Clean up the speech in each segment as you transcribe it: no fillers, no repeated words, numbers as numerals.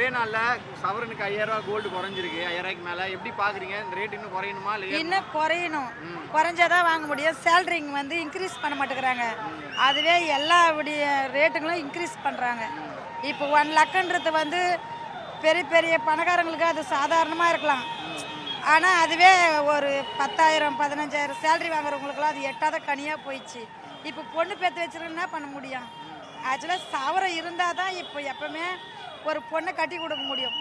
ஒரே நாள்ல சவரனுக்கு 5000 ரூபாய் கோல்டு குறைஞ்சிருக்கு. 5000 ரூபாய்க்கு மேல எப்படி பாக்குறீங்க? இந்த ரேட் இன்னும் குறையணுமா இல்ல இன்னும் குறையணும். குறைஞ்சாதான் வாங்க முடியும். சேலரிங்க வந்து இன்க்ரீஸ் பண்ண மாட்டேங்கிறாங்க. அதுவே எல்லாவுடைய ரேட்டுங்களும் இன்க்ரீஸ் பண்ணுறாங்க. இப்போ 1 லக்கன்றது வந்து பெரிய பெரிய பணக்காரங்களுக்கு அது சாதாரணமாக இருக்கலாம். ஆனால் அதுவே ஒரு 10,000 15,000 சேலரி வாங்குறவங்களுக்குலாம் அது எட்டாத கனியாக போயிடுச்சு. இப்போ பொண்ணு பேத்து வச்சுருக்க என்ன பண்ண முடியும்? ஆக்சுவலாக சவரம் இருந்தால் தான் இப்போ எப்பவுமே ஒரு பொண்ணை கட்டி கொடுக்க முடியும்.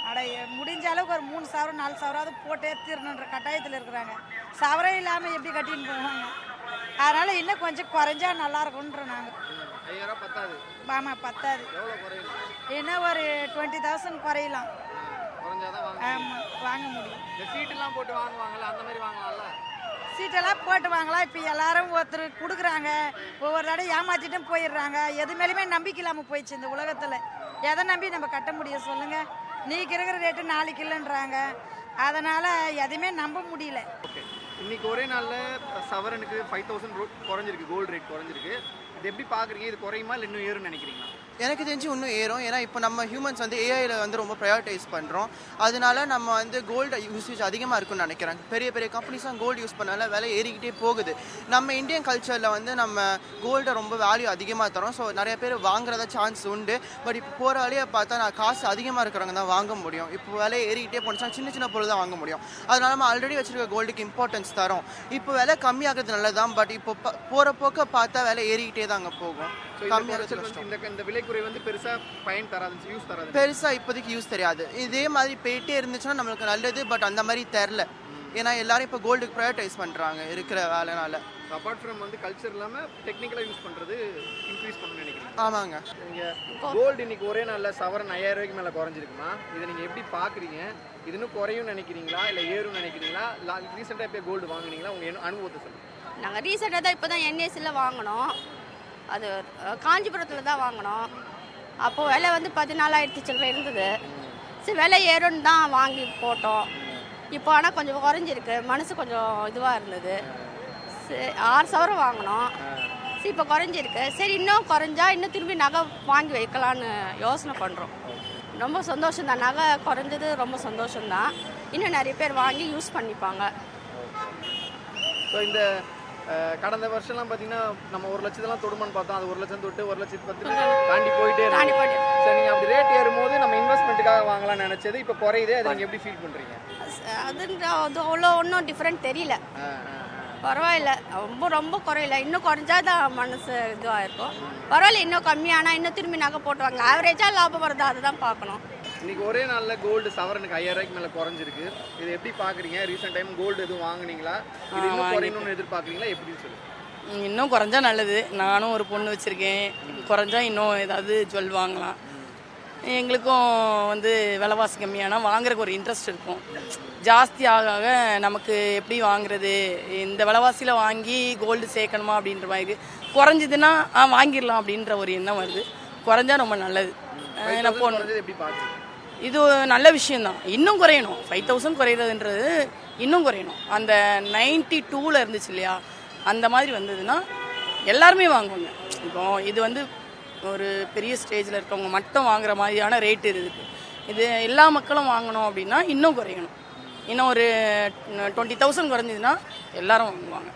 முடிஞ்ச அளவுக்கு ஒரு 3 சவரம் 4 சவராவது போட்டே தீரணுன்ற கட்டாயத்தில் இருக்கிறாங்க. சவரம் இல்லாமல் எப்படி கட்டின்னு போவாங்க? அதனால் இன்னும் கொஞ்சம் குறைஞ்சா நல்லா இருக்கும்ன்ற நாங்கள். 5000 ரூபாய் பத்தாது. ஆமாம், பத்தாது. எவ்வளவு குறையணும்? இன்னும் ஒரு 20,000 குறையலாம். குறைஞ்சாதான் வாங்க. ஆமாம், வாங்க முடியும். இந்த சீட்டெல்லாம் போட்டு வாங்குவாங்கல்ல, அந்த மாதிரி வாங்கலாம்ல? சீட்டெல்லாம் போட்டு வாங்கலாம். இப்போ எல்லாரும் ஒருத்தர் கொடுக்குறாங்க, ஒவ்வொரு தடவை ஏமாற்றிட்டும் போயிடுறாங்க. எது மேலேயுமே நம்பிக்கை இல்லாமல் போயிடுச்சு இந்த உலகத்தில். எதை நம்பி நம்ம கட்ட முடியும் சொல்லுங்கள்? நீக்கு இருக்கிற ரேட்டு நாளைக்கு இல்லைன்றாங்க. அதனால் எதையுமே நம்ப முடியல. ஓகே, இன்னைக்கு ஒரே நாளில் சவரனுக்கு 5000 குறைஞ்சிருக்கு, கோல்டு ரேட் குறைஞ்சிருக்கு. இது எப்படி பார்க்குறீங்க? இது குறையுமா இல்லை இன்னும் ஏறும்னு நினைக்கிறீங்களா? எனக்கு தெரிஞ்சு இன்னும் ஏறும். ஏன்னா இப்போ நம்ம ஹியூமன்ஸ் வந்து ஏஐயில் வந்து ரொம்ப ப்ரையாரிட்டைஸ் பண்ணுறோம். அதனால நம்ம வந்து கோல்டு யூசேஜ் அதிகமாக இருக்குன்னு நினைக்கிறேன். பெரிய பெரிய கம்பெனிஸ்லாம் கோல்டு யூஸ் பண்ணால விலை ஏறிக்கிட்டே போகுது. நம்ம இந்தியன் கல்ச்சரில் வந்து நம்ம கோல்டை ரொம்ப வேல்யூ அதிகமாக தரோம். ஸோ நிறைய பேர் வாங்குறதா சான்ஸ் உண்டு. பட் இப்போ போகிற வழியை பார்த்தா நான் காசு அதிகமாக இருக்கிறவங்க தான் வாங்க முடியும். இப்போ விலை ஏறிக்கிட்டே போனுச்சுன்னா சின்ன சின்ன பொருள் தான் வாங்க முடியும். அதனால நம்ம ஆல்ரெடி வச்சிருக்க கோல்டுக்கு இம்பார்ட்டன்ஸ் தரோம். இப்போ விலை கம்மியாகிறது நல்லதான். பட் இப்போ போகிற போக்க பார்த்தா விலை ஏறிக்கிட்டே தான் அங்கே போகும். இந்த விலைக்குறை வந்து பெருசா பயன் தராது, யூஸ் தராது. பெருசா இப்போதைக்கு யூஸ் தெரியாது. இதே மாதிரி போயிட்டே இருந்துச்சுன்னா நம்மளுக்கு நல்லது. பட் அந்த மாதிரி தெரில. ஏன்னா எல்லாரும் இப்போ கோல்டுக்கு ப்ரையாரிட்டைஸ் பண்ணுறாங்க இருக்கிற வேலைனால. அப்பார்ட் ஃப்ரம் வந்து கல்ச்சர் இல்லாமல் டெக்னிக்கலாக யூஸ் பண்ணுறது இன்க்ரீஸ் பண்ணணும்னு நினைக்கிறேன். ஆமாங்க. நீங்கள் கோல்டு இன்னைக்கு ஒரே நாளில் சவரன் 5000 ரூபாய்க்கு மேலே குறைஞ்சிருக்குமா? இதை நீங்கள் எப்படி பார்க்குறீங்க? இது இன்னும் குறையும் நினைக்கிறீங்களா இல்லை ஏறும் நினைக்கிறீங்களா? ரீசெண்டாக இப்போ கோல்டு வாங்குனீங்களா? உங்கள் அனுபவத்தை சொல்லுங்கள். நாங்கள் ரீசெண்டாக தான் இப்போ தான் என்ஏசியில் வாங்கினோம். அது காஞ்சிபுரத்தில் தான் வாங்கினோம். அப்போது விலை வந்து 14,000 சில்லறை இருந்தது. சரி, விலை ஏறும்னு தான் வாங்கி போட்டோம். இப்போ ஆனால் கொஞ்சம் குறைஞ்சிருக்கு. மனசு கொஞ்சம் இதுவாக இருந்தது. சரி, 6 சவரம் வாங்கினோம். சரி, இப்போ குறைஞ்சிருக்கு. சரி, இன்னும் குறைஞ்சா இன்னும் திரும்பி நகை வாங்கி வைக்கலான்னு யோசனை பண்ணுறோம். ரொம்ப சந்தோஷம்தான். நகை குறைஞ்சது ரொம்ப சந்தோஷம்தான். இன்னும் நிறைய பேர் வாங்கி யூஸ் பண்ணிப்பாங்க. ஸோ இந்த கடந்த வருஷம்லாம் பார்த்தீங்கன்னா நம்ம 1 லட்சத்தெல்லாம் தொடுமான்னு பார்த்தோம். அது 1 லட்சம் தொட்டு 1,10,000 தாண்டி போயிட்டே இருக்கு. சரி, நீங்கள் அப்படி ரேட் ஏறும்போது நம்ம இன்வெஸ்ட்மெண்ட்டுக்காக வாங்கலாம்னு நினச்சது இப்போ குறையுது. அதை நீங்கள் எப்படி ஃபீல் பண்ணுறீங்க? அது அவ்வளோ ஒன்றும் டிஃப்ரெண்ட் தெரியல. பரவாயில்ல, ரொம்ப ரொம்ப குறையில. இன்னும் குறைஞ்சா தான் மனசு இதுவாக இருக்கும். பரவாயில்ல, இன்னும் கம்மியானா இன்னும் திரும்பி நகை போட்டுவாங்க. ஆவரேஜாக லாபம் வருதா அதுதான் பார்க்கணும். இன்னைக்கு ஒரே நாளில் கோல்டு சவரனுக்கு 5000 ரூபாய்க்கு மேலே குறைஞ்சிருக்கு. இது எப்படி பார்க்குறீங்க? ரீசெண்ட் டைம் கோல்டு எதுவும் வாங்குனீங்களா? இது இன்னும் குறையணும்னு எதிர்பார்க்குறீங்களா? எப்படின்னு சொல்லி. இன்னும் குறைஞ்சா நல்லது. நானும் ஒரு பொண்ணு வச்சுருக்கேன். குறைஞ்சா இன்னும் ஏதாவது ஜுவல் வாங்கலாம். எங்களுக்கும் வந்து விலைவாசி கம்மியானால் வாங்குறதுக்கு ஒரு இன்ட்ரெஸ்ட் இருக்கும். ஜாஸ்தி ஆக ஆக நமக்கு எப்படி வாங்குறது, இந்த விலைவாசியில் வாங்கி கோல்டு சேர்க்கணுமா அப்படின்ற மாதிரி. குறைஞ்சிதுன்னா வாங்கிடலாம் அப்படின்ற ஒரு எண்ணம் வருது. குறைஞ்சா ரொம்ப நல்லது. எப்படி பார்க்குறீங்க? இது நல்ல விஷயந்தான். இன்னும் குறையணும். 5000 குறையிறதுன்றது இன்னும் குறையணும். அந்த 92ல் இருந்துச்சு இல்லையா, அந்த மாதிரி வந்ததுன்னா எல்லாருமே வாங்குவாங்க. இப்போ இது வந்து ஒரு பெரிய ஸ்டேஜில் இருக்கவங்க மட்டும் வாங்குற மாதிரியான ரேட்டு இருக்குது. இது எல்லா மக்களும் வாங்கணும் அப்படின்னா இன்னும் குறையணும். இன்னும் ஒரு 20,000 குறைஞ்சதுன்னா எல்லாரும் வாங்குவாங்க.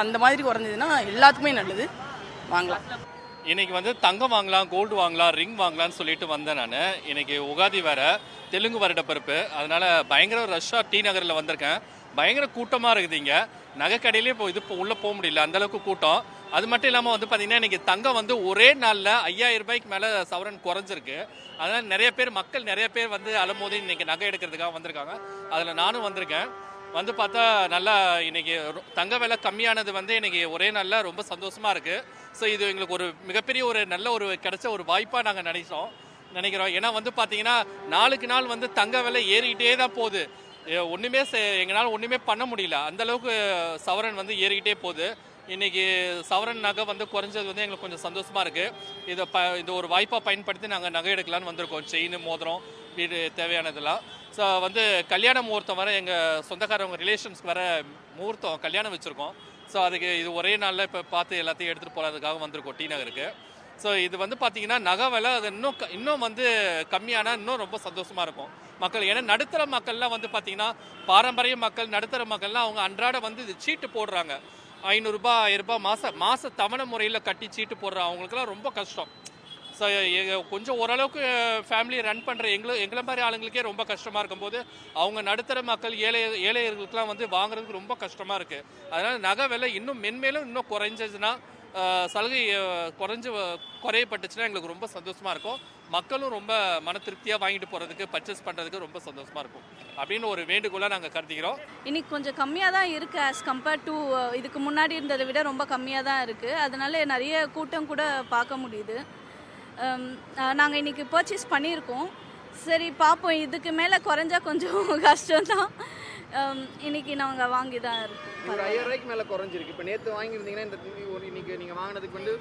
அந்த மாதிரி குறைஞ்சதுன்னா எல்லாத்துக்குமே நல்லது, வாங்கலாம். இன்றைக்கி வந்து தங்கம் வாங்கலாம், கோல்டு வாங்கலாம், ரிங் வாங்கலாம்னு சொல்லிட்டு வந்தேன் நான். இன்றைக்கி உகாதி வேறு, தெலுங்கு வருடப்பிறப்பு. அதனால் பயங்கர ரஷ்ஷாக டி நகரில் வந்திருக்கேன். பயங்கர கூட்டமாக இருக்குது இங்கே. நகைக்கடையிலே இப்போ உள்ளே போக முடியல, அந்தளவுக்கு கூட்டம். அது மட்டும் இல்லாமல் வந்து பார்த்திங்கன்னா இன்றைக்கி தங்கம் வந்து ஒரே நாளில் 5000 ரூபாய்க்கு மேலே சவரன் குறைஞ்சிருக்கு. அதனால் மக்கள் நிறைய பேர் வந்து அலமோதி இன்றைக்கி நகை எடுக்கிறதுக்காக வந்திருக்காங்க. அதில் நானும் வந்திருக்கேன். வந்து பார்த்தா நல்லா இன்றைக்கி தங்க விலை கம்மியானது வந்து இன்றைக்கி ஒரே நாளில் ரொம்ப சந்தோஷமாக இருக்குது. ஸோ இது எங்களுக்கு ஒரு மிகப்பெரிய ஒரு நல்ல ஒரு கிடைச்ச ஒரு வாய்ப்பாக நாங்கள் நினைக்கிறோம். ஏன்னா வந்து பார்த்தீங்கன்னா நாளுக்கு நாள் வந்து தங்க விலை ஏறிக்கிட்டே தான் போகுது. ஒன்றுமே எங்களால் ஒன்றுமே பண்ண முடியல. அந்தளவுக்கு சவரன் வந்து ஏறிக்கிட்டே போகுது. இன்றைக்கி சவரன் நகை வந்து குறைஞ்சது வந்து எங்களுக்கு கொஞ்சம் சந்தோஷமாக இருக்குது. இது ஒரு வாய்ப்பாக பயன்படுத்தி நாங்கள் நகை எடுக்கலான்னு வந்திருக்கோம். செயின், மோதிரம், வீடு தேவையானதெல்லாம். ஸோ வந்து கல்யாண முகூர்த்தம் வர எங்கள் சொந்தக்காரவங்க ரிலேஷன்ஸ்க்கு வர முகூர்த்தம் கல்யாணம் வச்சுருக்கோம். ஸோ அதுக்கு இது ஒரே நாளில் இப்போ பார்த்து எல்லாத்தையும் எடுத்துகிட்டு போகிறதுக்காக வந்திருக்கோம் டி நகருக்கு. ஸோ இது வந்து பார்த்தீங்கன்னா நகை விலை அது இன்னும் வந்து கம்மியானா இன்னும் ரொம்ப சந்தோஷமாக இருக்கும் மக்கள். ஏன்னா நடுத்தர மக்கள்லாம் வந்து பார்த்தீங்கன்னா பாரம்பரிய மக்கள் நடுத்தர மக்கள்லாம் அவங்க அன்றாட வந்து இது சீட்டு போடுறாங்க. 500 1000 மாத தவணை முறையில் கட்டி சீட்டு போடுறாங்க. அவங்களுக்குலாம் ரொம்ப கஷ்டம். ஸோ கொஞ்சம் ஓரளவுக்கு ஃபேமிலி ரன் பண்ணுற எங்களை மாதிரி ஆளுங்களுக்கே ரொம்ப கஷ்டமாக இருக்கும்போது அவங்க நடுத்தர மக்கள் ஏழைகளுக்கெல்லாம் வந்து வாங்குறதுக்கு ரொம்ப கஷ்டமாக இருக்குது. அதனால் நகை விலை இன்னும் மென்மேலும் இன்னும் குறைஞ்சதுன்னா சலுகை குறையப்பட்டுச்சுன்னா எங்களுக்கு ரொம்ப சந்தோஷமாக இருக்கும். மக்களும் ரொம்ப மன திருப்தியாக வாங்கிட்டு போகிறதுக்கு பர்ச்சேஸ் பண்ணுறதுக்கு ரொம்ப சந்தோஷமாக இருக்கும் அப்படின்னு ஒரு வேண்டுகோளாக நாங்கள் கருதிக்கிறோம். இன்னைக்கு கொஞ்சம் கம்மியாக தான் இருக்குது ஆஸ் கம்பேர்ட் டு இதுக்கு முன்னாடி இருந்ததை விட ரொம்ப கம்மியாக தான் இருக்குது. அதனால நிறைய கூட்டம் கூட பார்க்க முடியுது. நாங்கள் இன்றைக்கி பர்ச்சேஸ் பண்ணியிருக்கோம். சரி பார்ப்போம், இதுக்கு மேலே குறைஞ்சா கொஞ்சம் கஷ்டம்தான். இன்னைக்கு நாங்கள் வாங்கி தான் இருக்கோம். ஒரு 5000 ரூபாய்க்கு மேலே குறைஞ்சிருக்கு. இப்போ நேற்று வாங்கியிருந்தீங்கன்னா இந்த இன்னைக்கு நீங்கள் வாங்கினதுக்கு வந்து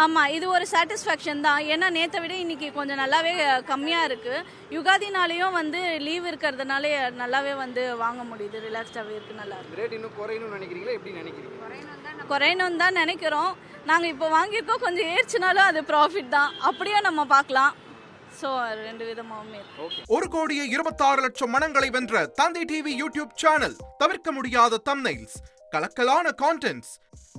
ஆமாம், இது ஒரு சாட்டிஸ்ஃபேக்ஷன் தான். ஏன்னா நேற்றை விட இன்னைக்கு கொஞ்சம் நல்லாவே கம்மியாக இருக்குது. யுகாதினாலேயும் வந்து லீவ் இருக்கிறதுனாலே நல்லாவே வந்து வாங்க முடியுது. ரிலாக்ஸ்டாகவே இருக்குது, நல்லா இருக்குது. ரேட் இன்னும் குறையணும்னு நினைக்கிறீங்களா, எப்படி நினைக்கிறீங்க? குறையணும் தான் நினைக்கிறோம். நாங்கள் இப்போ வாங்கியிருக்கோம், கொஞ்சம் ஏறிச்சுனாலும் அது ப்ராஃபிட் தான். அப்படியே நம்ம பார்க்கலாம். ஸோ 2 விதமாகவுமே இருக்கு. 1,26,00,000 மனங்களை வென்ற தந்தை டிவி யூடியூப் சேனல். தவிர்க்க முடியாத தம்ப்நெயில்ஸ், கலக்கலான கான்டென்ட்ஸ்.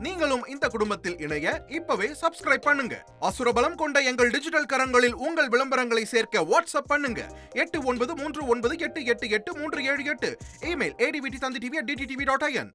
நீங்களும் இந்த குடும்பத்தில் இணைய இப்பவே சப்ஸ்கிரைப் பண்ணுங்க. அசுரபலம் கொண்ட எங்கள் டிஜிட்டல் கரங்களில் உங்கள் விளம்பரங்களை சேர்க்க வாட்ஸ்அப் பண்ணுங்க. 8939888838. Email advt@dttv.in.